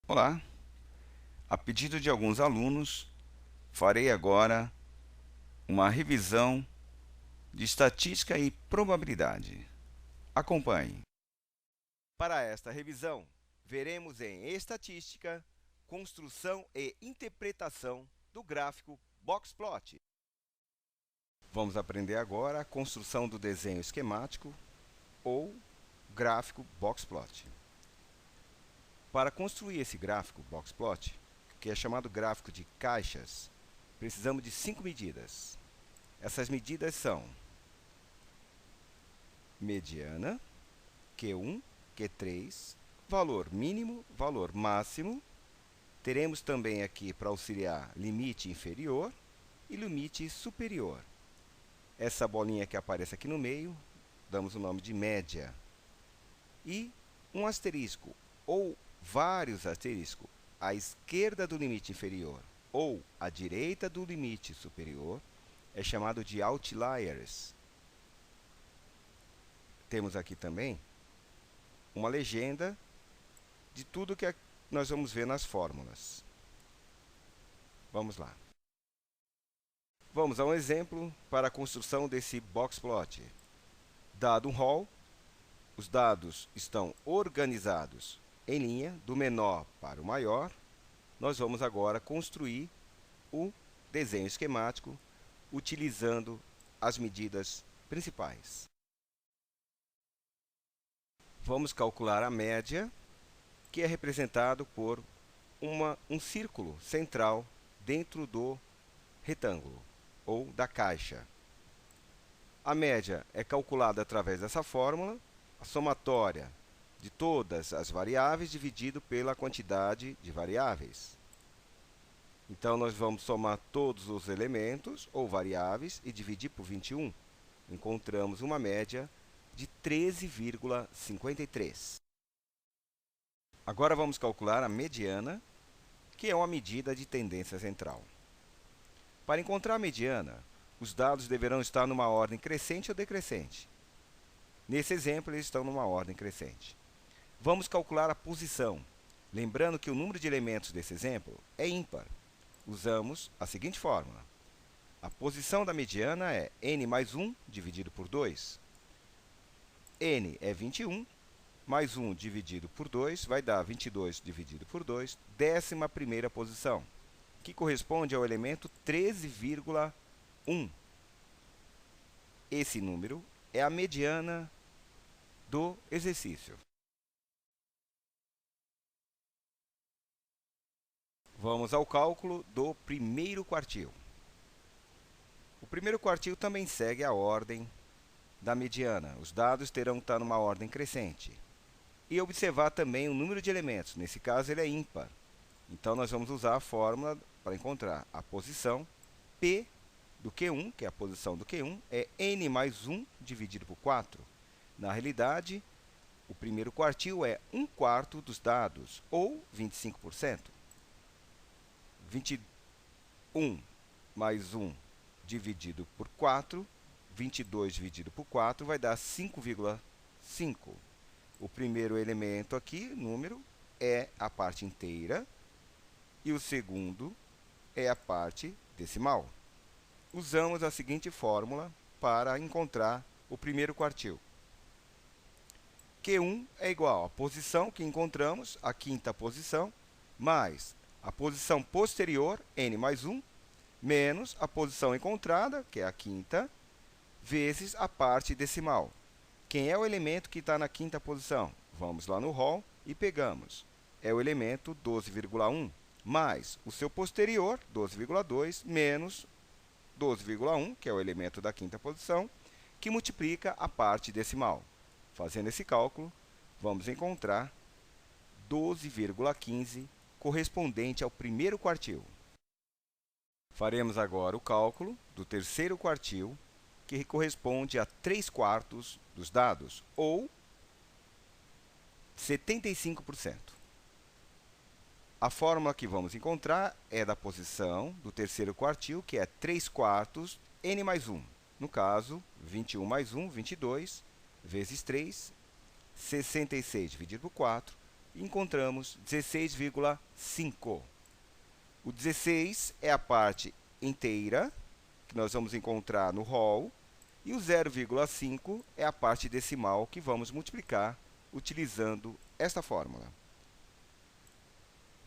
Olá! A pedido de alguns alunos, farei agora uma revisão de estatística e probabilidade. Acompanhe. Para esta revisão, veremos em estatística, construção e interpretação do gráfico Boxplot. Vamos aprender agora a construção do desenho esquemático ou gráfico Boxplot. Para construir esse gráfico Boxplot, que é chamado gráfico de caixas, precisamos de 5 medidas. Essas medidas são mediana, Q1, Q3, valor mínimo, valor máximo. Teremos também aqui para auxiliar limite inferior e limite superior. Essa bolinha que aparece aqui no meio, damos o nome de média. E um asterisco ou vários asteriscos à esquerda do limite inferior ou à direita do limite superior é chamado de outliers. Temos aqui também uma legenda de tudo que nós vamos ver nas fórmulas. Vamos lá. Vamos a um exemplo para a construção desse boxplot. Dado um rol, os dados estão organizados em linha, do menor para o maior. Nós vamos agora construir o desenho esquemático utilizando as medidas principais. Vamos calcular a média, que é representado por um círculo central dentro do retângulo ou da caixa. A média é calculada através dessa fórmula, a somatória de todas as variáveis dividido pela quantidade de variáveis. Então, nós vamos somar todos os elementos ou variáveis e dividir por 21. Encontramos uma média de 13,53. Agora vamos calcular a mediana, que é uma medida de tendência central. Para encontrar a mediana, os dados deverão estar numa ordem crescente ou decrescente. Nesse exemplo, eles estão numa ordem crescente. Vamos calcular a posição. Lembrando que o número de elementos desse exemplo é ímpar. Usamos a seguinte fórmula. A posição da mediana é n mais 1 dividido por 2. N é 21, mais 1 dividido por 2 vai dar 22 dividido por 2, 11ª posição, que corresponde ao elemento 13,1. Esse número é a mediana do exercício. Vamos ao cálculo do primeiro quartil. O primeiro quartil também segue a ordem da mediana. Os dados terão que estar numa ordem crescente. E observar também o número de elementos. Nesse caso, ele é ímpar. Então, nós vamos usar a fórmula para encontrar a posição. P do Q1, que é a posição do Q1, é n mais 1 dividido por 4. Na realidade, o primeiro quartil é 1/4 dos dados, ou 25%. 21 mais 1 dividido por 4, 22 dividido por 4 vai dar 5,5. O primeiro elemento aqui, número, é a parte inteira e o segundo é a parte decimal. Usamos a seguinte fórmula para encontrar o primeiro quartil. Q1 é igual à posição que encontramos, a quinta posição, mais a posição posterior, n mais 1, menos a posição encontrada, que é a quinta, vezes a parte decimal. Quem é o elemento que está na quinta posição? Vamos lá no rol e pegamos. É o elemento 12,1, mais o seu posterior, 12,2, menos 12,1, que é o elemento da quinta posição, que multiplica a parte decimal. Fazendo esse cálculo, vamos encontrar 12,15, correspondente ao primeiro quartil. Faremos agora o cálculo do terceiro quartil, que corresponde a 3/4 dos dados, ou 75%. A fórmula que vamos encontrar é da posição do terceiro quartil, que é 3/4 n mais 1. No caso, 21 mais 1, 22, vezes 3, 66 dividido por 4, e encontramos 16,5. O 16 é a parte inteira, que nós vamos encontrar no hall, e o 0,5 é a parte decimal que vamos multiplicar utilizando esta fórmula.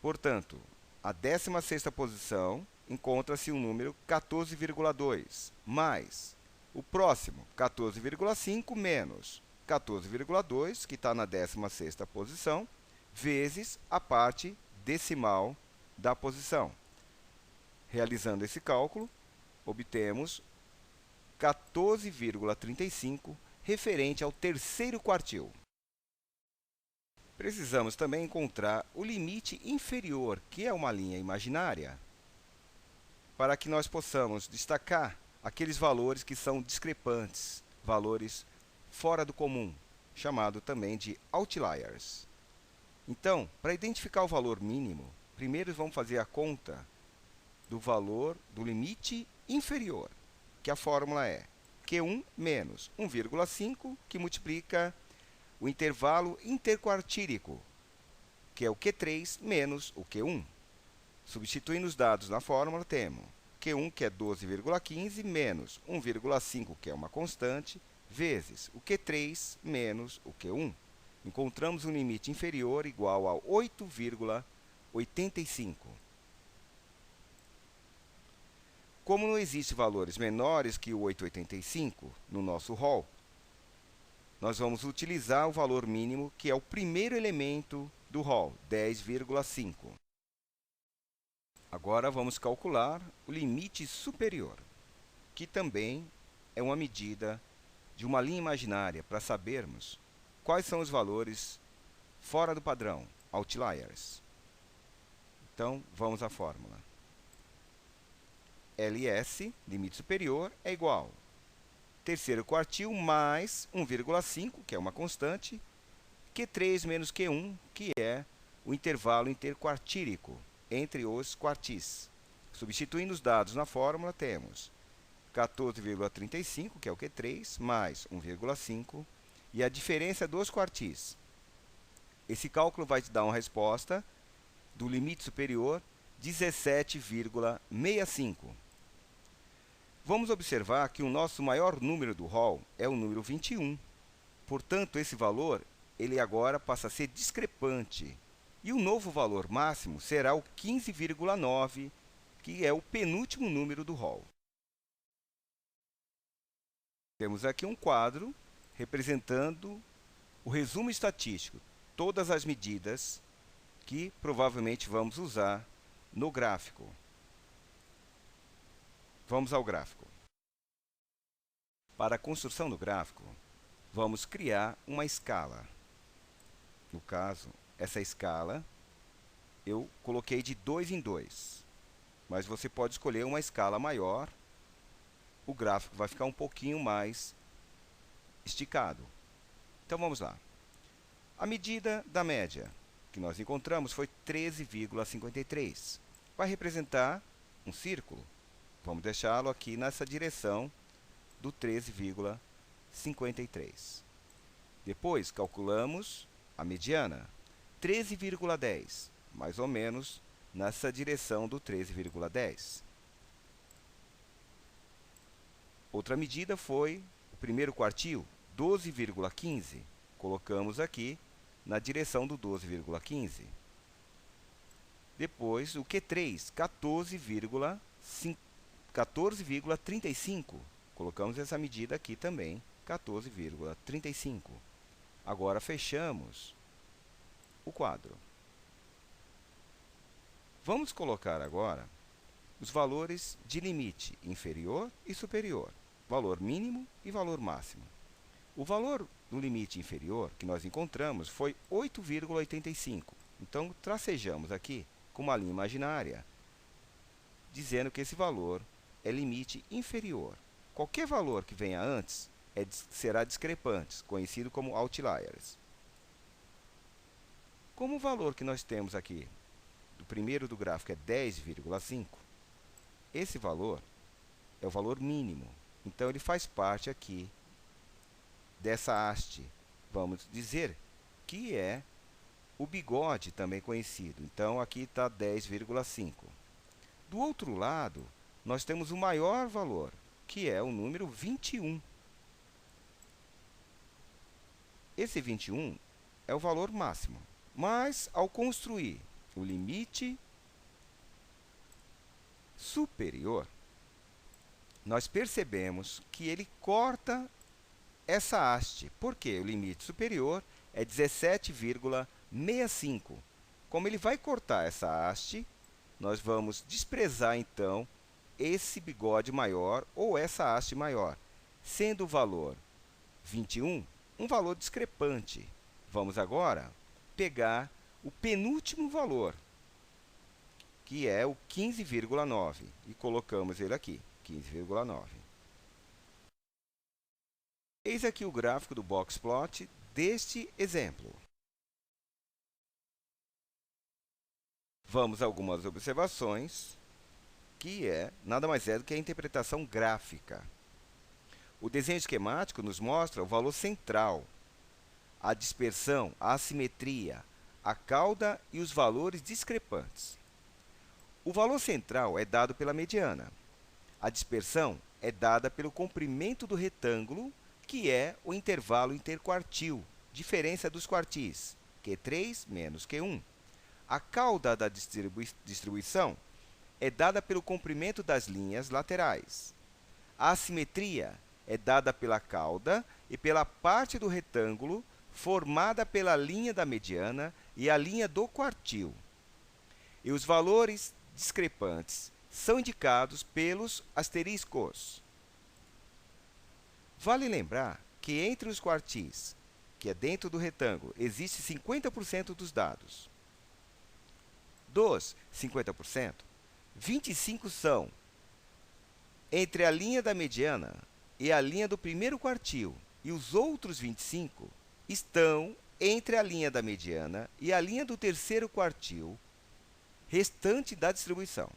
Portanto, a 16ª posição encontra-se o número 14,2, mais o próximo 14,5 menos 14,2, que está na 16ª posição, vezes a parte decimal da posição. Realizando esse cálculo, obtemos 14,35 referente ao terceiro quartil. Precisamos também encontrar o limite inferior, que é uma linha imaginária, para que nós possamos destacar aqueles valores que são discrepantes, valores fora do comum, chamado também de outliers. Então, para identificar o valor mínimo, primeiro vamos fazer a conta do valor do limite inferior, que a fórmula é Q1 menos 1,5, que multiplica o intervalo interquartírico, que é o Q3 menos o Q1. Substituindo os dados na fórmula, temos Q1, que é 12,15, menos 1,5, que é uma constante, vezes o Q3 menos o Q1. Encontramos um limite inferior igual a 8,85. Como não existem valores menores que o 8,85 no nosso hall, nós vamos utilizar o valor mínimo, que é o primeiro elemento do hall, 10,5. Agora vamos calcular o limite superior, que também é uma medida de uma linha imaginária para sabermos quais são os valores fora do padrão, outliers. Então, vamos à fórmula. LS, limite superior, é igual a terceiro quartil mais 1,5, que é uma constante, Q3 menos Q1, que é o intervalo interquartírico entre os quartis. Substituindo os dados na fórmula, temos 14,35, que é o Q3, mais 1,5, e a diferença dos quartis. Esse cálculo vai te dar uma resposta do limite superior, 17,65. Vamos observar que o nosso maior número do hall é o número 21. Portanto, esse valor ele agora passa a ser discrepante. E o novo valor máximo será o 15,9, que é o penúltimo número do hall. Temos aqui um quadro representando o resumo estatístico, todas as medidas que provavelmente vamos usar no gráfico. Vamos ao gráfico. Para a construção do gráfico, vamos criar uma escala. No caso, essa escala eu coloquei de 2 em 2, mas você pode escolher uma escala maior. O gráfico vai ficar um pouquinho mais esticado. Então vamos lá. A medida da média que nós encontramos foi 13,53. Vai representar um círculo. Vamos deixá-lo aqui nessa direção do 13,53. Depois, calculamos a mediana, 13,10, mais ou menos nessa direção do 13,10. Outra medida foi o primeiro quartil, 12,15. Colocamos aqui na direção do 12,15. Depois, o Q3, 14,35. Colocamos essa medida aqui também, 14,35. Agora, fechamos o quadro. Vamos colocar agora os valores de limite inferior e superior, valor mínimo e valor máximo. O valor do limite inferior que nós encontramos foi 8,85. Então, tracejamos aqui com uma linha imaginária, dizendo que esse valor é limite inferior. Qualquer valor que venha antes será discrepante, conhecido como outliers. Como o valor que nós temos aqui, do primeiro do gráfico, é 10,5, esse valor é o valor mínimo. Então, ele faz parte aqui dessa haste. Vamos dizer que é o bigode, também conhecido. Então, aqui está 10,5. Do outro lado, nós temos o maior valor, que é o número 21. Esse 21 é o valor máximo. Mas, ao construir o limite superior, nós percebemos que ele corta essa haste, porque o limite superior é 17,65. Como ele vai cortar essa haste, nós vamos desprezar, então, esse bigode maior ou essa haste maior, sendo o valor 21 um valor discrepante. Vamos agora pegar o penúltimo valor, que é o 15,9, e colocamos ele aqui, 15,9. Eis aqui o gráfico do boxplot deste exemplo. Vamos a algumas observações, que nada mais é do que a interpretação gráfica. O desenho esquemático nos mostra o valor central, a dispersão, a assimetria, a cauda e os valores discrepantes. O valor central é dado pela mediana. A dispersão é dada pelo comprimento do retângulo, que é o intervalo interquartil, diferença dos quartis, Q3 menos Q1. A cauda da distribuição é dada pelo comprimento das linhas laterais. A assimetria é dada pela cauda e pela parte do retângulo formada pela linha da mediana e a linha do quartil. E os valores discrepantes são indicados pelos asteriscos. Vale lembrar que entre os quartis, que é dentro do retângulo, existe 50% dos dados. Dos 50%, 25 são entre a linha da mediana e a linha do primeiro quartil, e os outros 25 estão entre a linha da mediana e a linha do terceiro quartil restante da distribuição.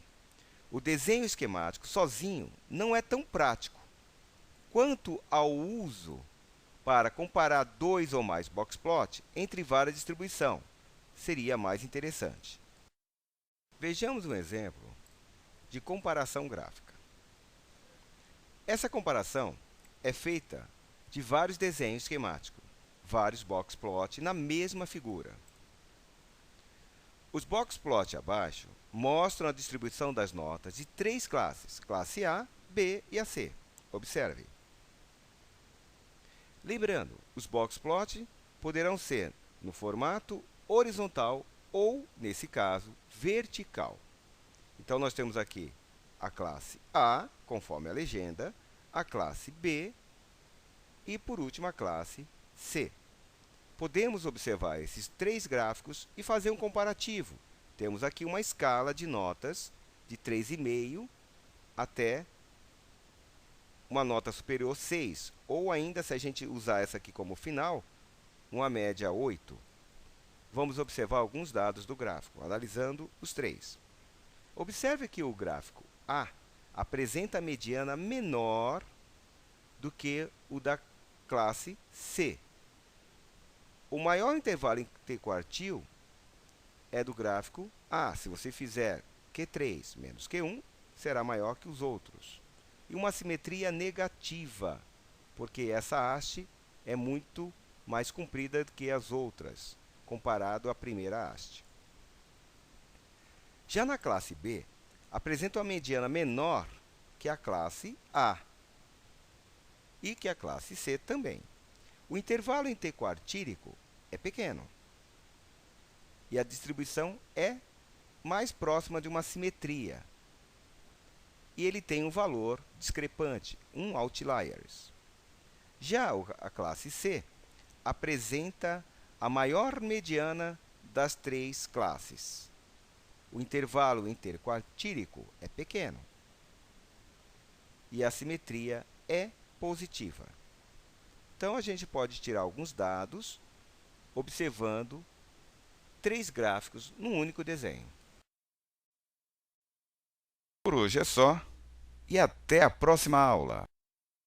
O desenho esquemático sozinho não é tão prático quanto ao uso para comparar dois ou mais boxplot entre várias distribuições. Seria mais interessante. Vejamos um exemplo de comparação gráfica. Essa comparação é feita de vários desenhos esquemáticos, vários boxplot na mesma figura. Os boxplot abaixo mostram a distribuição das notas de três classes, classe A, B e a C. Observe. Lembrando, os boxplot poderão ser no formato horizontal ou, nesse caso, vertical. Então, nós temos aqui a classe A, conforme a legenda, a classe B e, por último, a classe C. Podemos observar esses três gráficos e fazer um comparativo. Temos aqui uma escala de notas de 3,5 até uma nota superior 6, ou ainda, se a gente usar essa aqui como final, uma média 8. Vamos observar alguns dados do gráfico, analisando os três. Observe que o gráfico A apresenta a mediana menor do que o da classe C. O maior intervalo interquartil é do gráfico A. Se você fizer Q3 menos Q1, será maior que os outros. E uma simetria negativa, porque essa haste é muito mais comprida do que as outras, comparado à primeira haste. Já na classe B, apresenta uma mediana menor que a classe A e que a classe C também. O intervalo interquartílico é pequeno e a distribuição é mais próxima de uma simetria. E ele tem um valor discrepante, um outliers. Já a classe C apresenta a maior mediana das três classes. O intervalo interquartílico é pequeno e a simetria é positiva. Então, a gente pode tirar alguns dados observando três gráficos num único desenho. Por hoje é só e até a próxima aula!